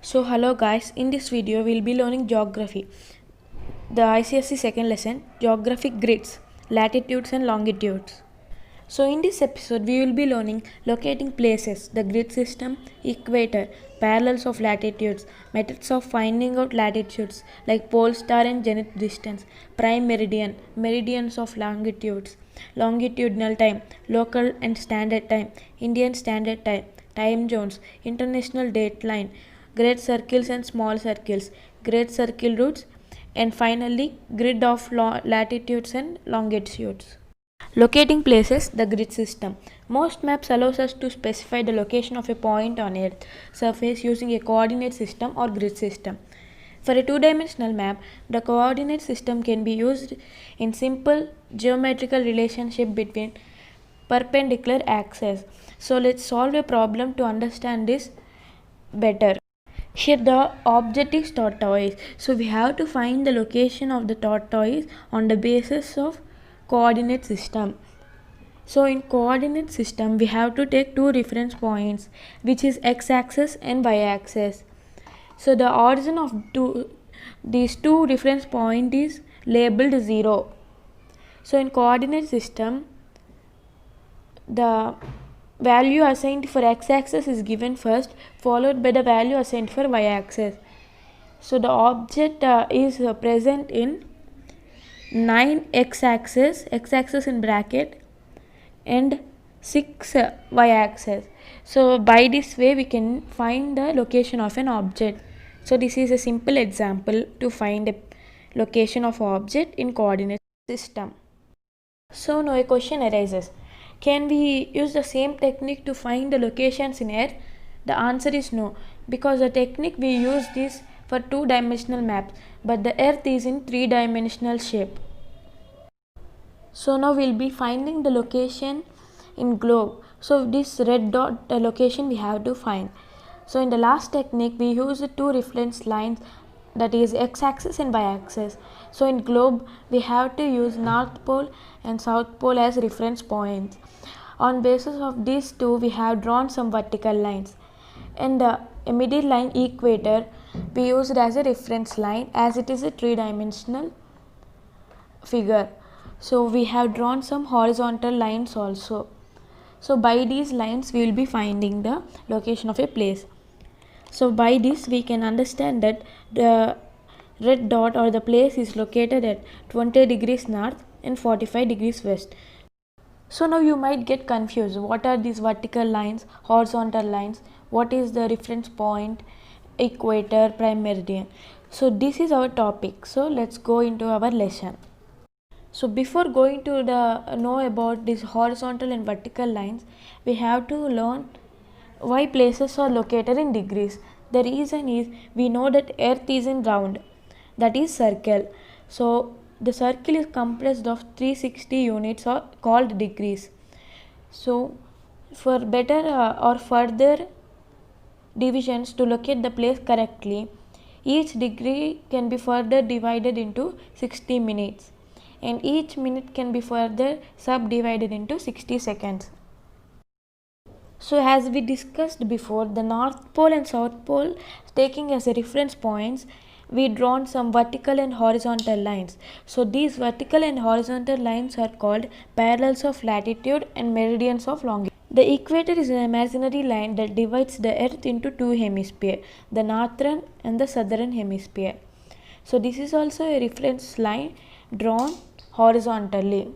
So hello guys, in this video we will be learning geography. The ICSE second lesson, geographic grids, latitudes and longitudes. So in this episode we will be learning locating places, the grid system, equator, parallels of latitudes, methods of finding out latitudes like pole star and zenith distance, prime meridian, meridians of longitudes, longitudinal time, local and standard time, Indian standard time, time zones, international dateline, great circles and small circles, great circle routes, and finally grid of latitudes and longitudes. Locating places, the grid system. Most maps allows us to specify the location of a point on Earth surface using a coordinate system or grid system. For a two-dimensional map, the coordinate system can be used in simple geometrical relationship between perpendicular axes. So let's solve a problem to understand this better. Here the object is tortoise. So we have to find the location of the tortoise on the basis of coordinate system. So in coordinate system we have to take two reference points, which is x-axis and y-axis. So the origin of these two reference point is labeled 0. So in coordinate system the value assigned for x-axis is given first, followed by the value assigned for y-axis. So the object is present in 9 x-axis, x-axis in bracket, and 6 y-axis. So by this way we can find the location of an object. So this is a simple example to find a location of object in coordinate system. So now a question arises. Can we use the same technique to find the locations in Earth? The answer is no, because the technique we use is for two-dimensional maps, but the Earth is in three-dimensional shape. So now we'll be finding the location in globe. So this red dot location we have to find. So in the last technique we use the two reference lines, that is x-axis and y-axis. So in globe we have to use North Pole and South Pole as reference points. On basis of these two we have drawn some vertical lines, and the middle line equator we used as a reference line as it is a three-dimensional figure. So we have drawn some horizontal lines also. So by these lines we will be finding the location of a place. So by this we can understand that the red dot or the place is located at 20 degrees north and 45 degrees west. So now you might get confused. What are these vertical lines, horizontal lines? What is the reference point, equator, prime meridian? So this is our topic. So let's go into our lesson. So before going to know about these horizontal and vertical lines, we have to learn why places are located in degrees. The reason is we know that Earth is in round, that is circle. So the circle is comprised of 360 units or called degrees. So for better or further divisions to locate the place correctly, each degree can be further divided into 60 minutes, and each minute can be further subdivided into 60 seconds. So as we discussed before, the North Pole and South Pole taking as a reference points, we drawn some vertical and horizontal lines. So these vertical and horizontal lines are called parallels of latitude and meridians of longitude. The equator is an imaginary line that divides the Earth into two hemispheres, the northern and the southern hemisphere. So this is also a reference line drawn horizontally.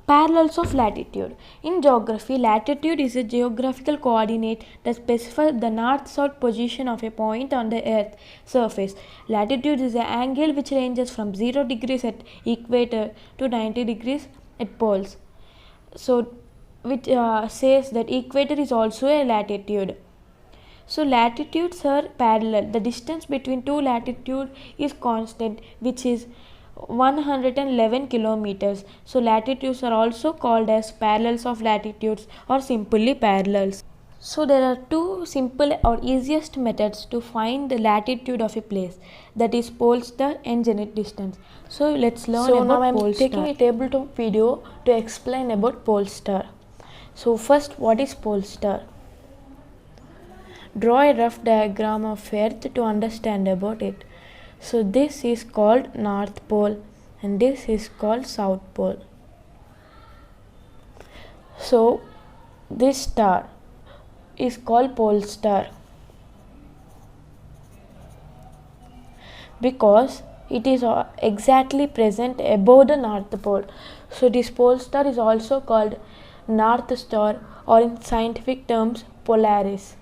Parallels of latitude. In geography, latitude is a geographical coordinate that specifies the north-south position of a point on the Earth surface. Latitude is an angle which ranges from 0 degrees at equator to 90 degrees at poles. So, which says that equator is also a latitude. So latitudes are parallel. The distance between two latitudes is constant, which is 111 kilometers. So latitudes are also called as parallels of latitudes or simply parallels. So there are two simple or easiest methods to find the latitude of a place, that is pole star and zenith distance. So let's learn about now I am pole star. taking a tabletop video to explain about pole star. So first, what is pole star? draw a rough diagram of Earth to understand about it. So this is called North Pole and this is called South Pole. So this star is called pole star because it is exactly present above the North Pole. So this pole star is also called North Star, or in scientific terms Polaris.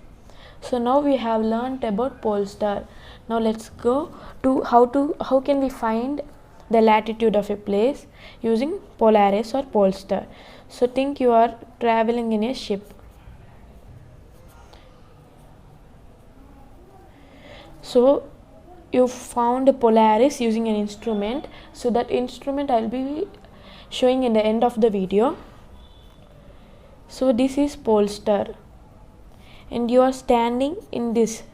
So now we have learnt about pole star. Now let's go to how can we find the latitude of a place using Polaris or pole star. So think you are traveling in a ship. So you found Polaris using an instrument. So that instrument I will be showing in the end of the video. So this is pole star and you are standing in this.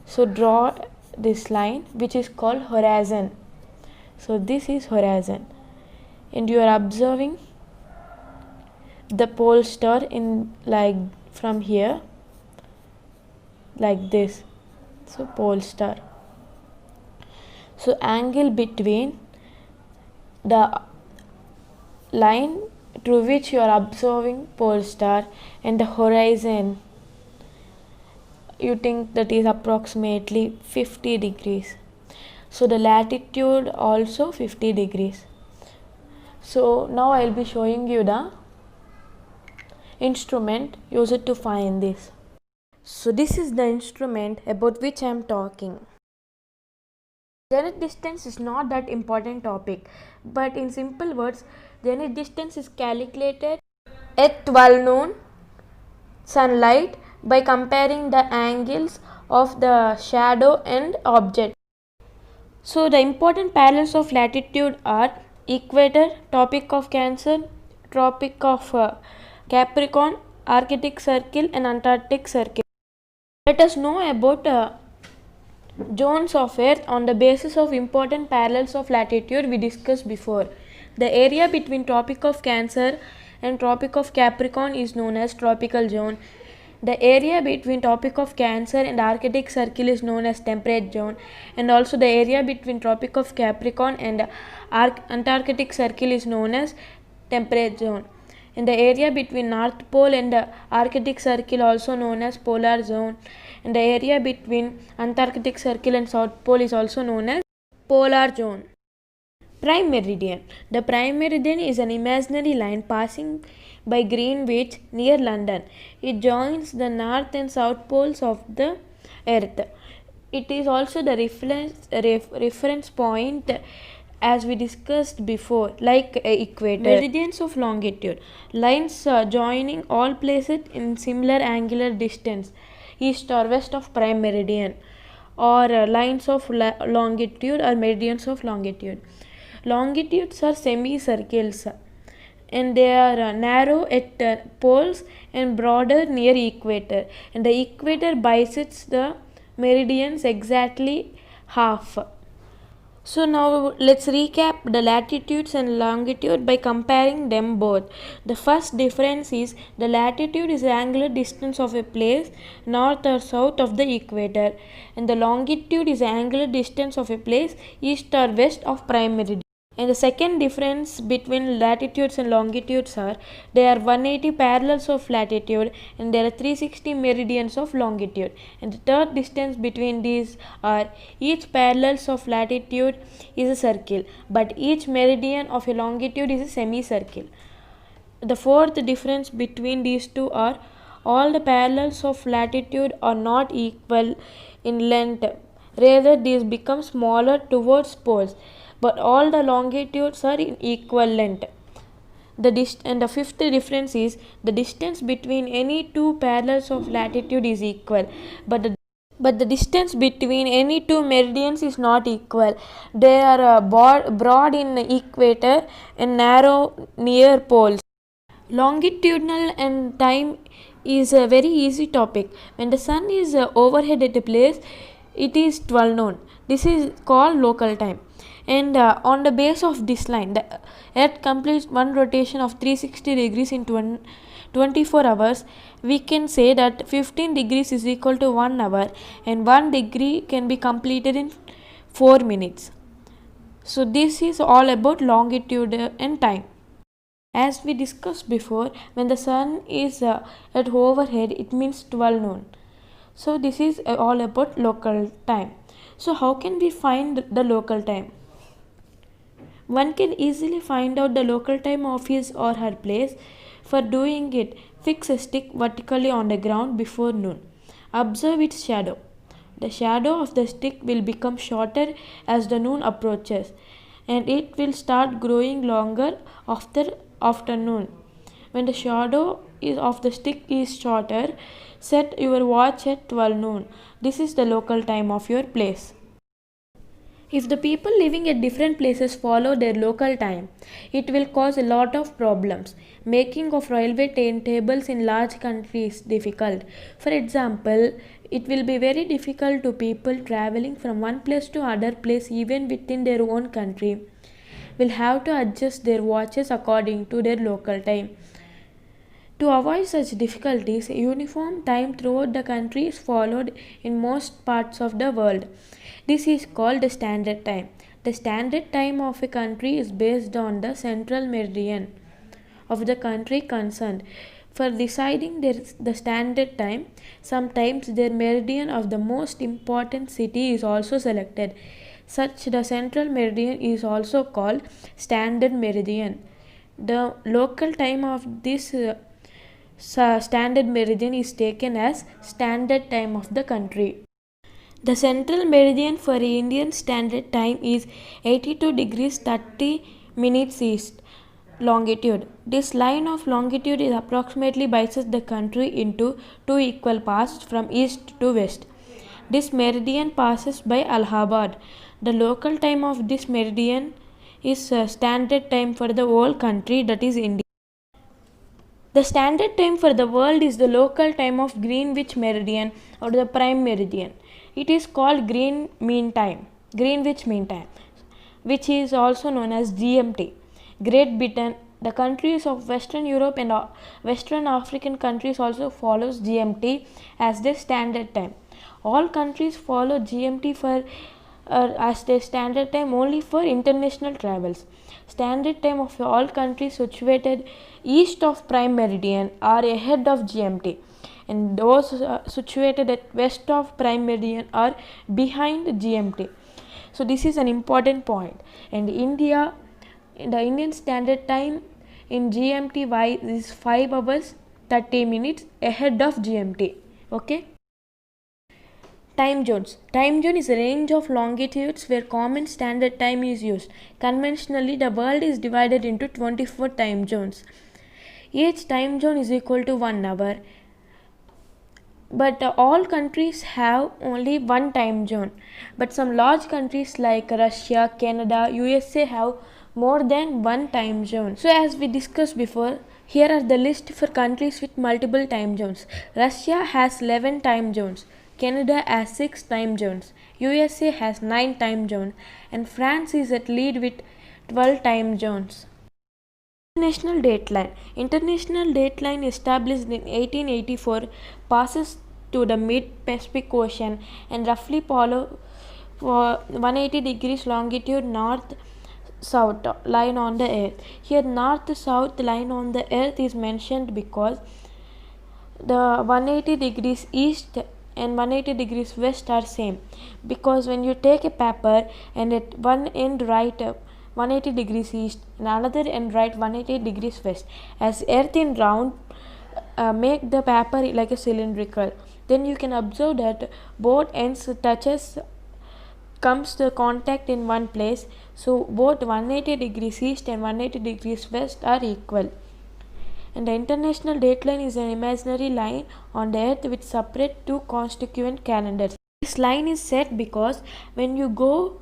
So draw this line which is called horizon. So this is horizon and you are observing the pole star in like from here like this. So pole star. So angle between the line through which you are observing pole star and the horizon, you think that is approximately 50 degrees. So the latitude also 50 degrees. So now I will be showing you the instrument used to find this. So this is the instrument about which I am talking. Zenith distance is not that important topic, but in simple words, zenith distance is calculated at 12 noon sunlight by comparing the angles of the shadow and object. So the important parallels of latitude are equator, Tropic of Cancer, Tropic of Capricorn, Arctic Circle and Antarctic Circle. Let us know about zones of Earth on the basis of important parallels of latitude we discussed before. The area between Tropic of Cancer and Tropic of Capricorn is known as tropical zone. The area between Tropic of Cancer and Arctic Circle is known as temperate zone, and also the area between Tropic of Capricorn and Antarctic Circle is known as temperate zone. And the area between North Pole and the Arctic Circle also known as polar zone, and the area between Antarctic Circle and South Pole is also known as polar zone. Prime meridian. The prime meridian is an imaginary line passing by Greenwich near London. It joins the north and south poles of the Earth. It is also the reference point as we discussed before, like equator. Meridians of longitude. Lines joining all places in similar angular distance, east or west of prime meridian, or lines of longitude or meridians of longitude. Longitudes are semicircles and they are narrow at poles and broader near equator, and the equator bisects the meridians exactly half. So now let's recap the latitudes and longitude by comparing them both. The first difference is the latitude is the angular distance of a place north or south of the equator, and the longitude is the angular distance of a place east or west of prime meridian. And the second difference between latitudes and longitudes are there are 180 parallels of latitude and there are 360 meridians of longitude. And the third distance between these are each parallels of latitude is a circle, but each meridian of a longitude is a semicircle. The fourth difference between these two are all the parallels of latitude are not equal in length. Rather, these become smaller towards poles, but all the longitudes are in equal length. And the fifth difference is the distance between any two parallels of latitude is equal, but the distance between any two meridians is not equal. They are broad in equator and narrow near poles. Longitudinal and time is a very easy topic. When the sun is overhead at a place, it is 12 noon. This is called local time. And on the base of this line, the Earth completes one rotation of 360 degrees in 24 hours, we can say that 15 degrees is equal to 1 hour and 1 degree can be completed in 4 minutes. So this is all about longitude and time. As we discussed before, when the sun is at overhead, it means 12 noon. So this is all about local time. So how can we find the local time? One can easily find out the local time of his or her place. For doing it, fix a stick vertically on the ground before noon. Observe its shadow. The shadow of the stick will become shorter as the noon approaches, and it will start growing longer after afternoon. When the shadow of the stick is shorter, set your watch at 12 noon. This is the local time of your place. If the people living at different places follow their local time, it will cause a lot of problems. Making of railway timetables in large countries is difficult. For example, it will be very difficult to people traveling from one place to other place even within their own country. Will have to adjust their watches according to their local time. To avoid such difficulties, uniform time throughout the country is followed in most parts of the world. This is called the standard time. The standard time of a country is based on the central meridian of the country concerned. For deciding the standard time, sometimes the meridian of the most important city is also selected. Such the central meridian is also called standard meridian. The local time of this standard meridian is taken as standard time of the country. The central meridian for Indian Standard Time is 82 degrees 30 minutes east longitude. This line of longitude is approximately bisects the country into two equal parts from east to west. This meridian passes by Allahabad. The local time of this meridian is standard time for the whole country, that is India. The standard time for the world is the local time of Greenwich Meridian or the Prime Meridian. It is called Greenwich Mean Time, which is also known as GMT. Great Britain, the countries of Western Europe and Western African countries also follows GMT as their standard time. All countries follow GMT as their standard time only for international travels. Standard time of all countries situated east of Prime Meridian are ahead of GMT, and those situated at west of Prime Meridian are behind GMT. So this is an important point. And India, the Indian Standard Time in GMT is 5 hours 30 minutes ahead of GMT. Okay. Time zones. Time zone is a range of longitudes where common standard time is used. Conventionally, the world is divided into 24 time zones. Each time zone is equal to 1 hour. But all countries have only one time zone. But some large countries like Russia, Canada, USA have more than one time zone. So as we discussed before, here are the list for countries with multiple time zones. Russia has 11 time zones. Canada has 6 time zones, USA has 9 time zones, and France is at lead with 12 time zones. International dateline. International dateline established in 1884 passes to the mid-Pacific Ocean and roughly follow for 180 degrees longitude north-south line on the earth. Here north-south line on the earth is mentioned because the 180 degrees east and 180 degrees west are same, because when you take a paper and at one end write 180 degrees east and another end write 180 degrees west, as earth in round make the paper like a cylindrical, then you can observe that both ends comes to contact in one place, so both 180 degrees east and 180 degrees west are equal. And the international dateline is an imaginary line on the earth which separates two constituent calendars. This line is set because when you go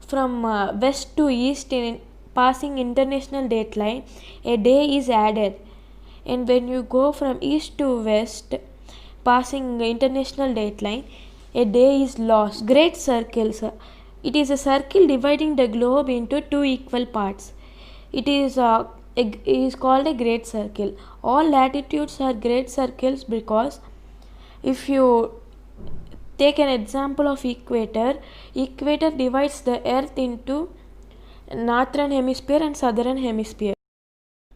from west to east in passing international dateline, a day is added, and when you go from east to west passing international dateline, a day is lost. Great circles. It is a circle dividing the globe into two equal parts. It is is called a great circle. All latitudes are great circles because if you take an example of equator divides the earth into northern hemisphere and southern hemisphere.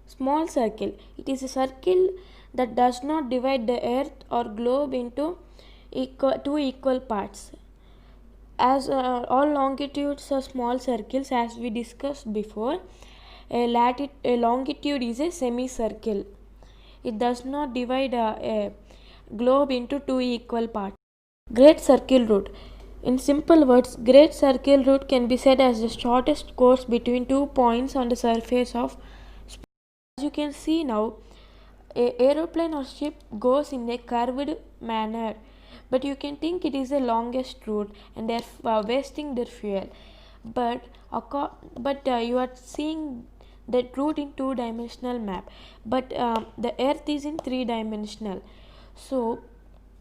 Small circle, it is a circle that does not divide the earth or globe into two equal parts. As all longitudes are small circles, as we discussed before, a longitude is a semicircle. It does not divide a globe into two equal parts. Great circle route. In simple words, great circle route can be said as the shortest course between 2 points on the surface of space. As you can see now, an aeroplane or ship goes in a curved manner, but you can think it is the longest route and they are wasting their fuel. But you are seeing that route in two-dimensional map, but the earth is in three-dimensional. So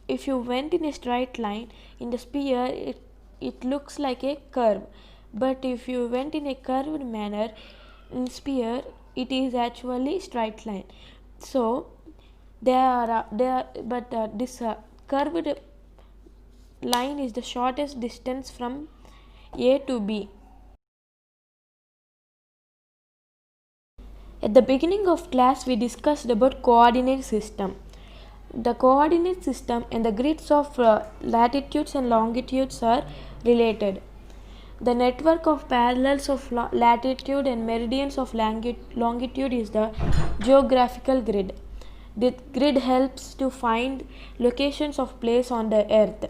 if you went in a straight line in the sphere, it looks like a curve, but if you went in a curved manner in sphere, it is actually straight line. So this curved line is the shortest distance from A to B. At the beginning of class, we discussed about coordinate system. The coordinate system and the grids of latitudes and longitudes are related. The network of parallels of latitude and meridians of longitude is the geographical grid. The grid helps to find locations of place on the earth.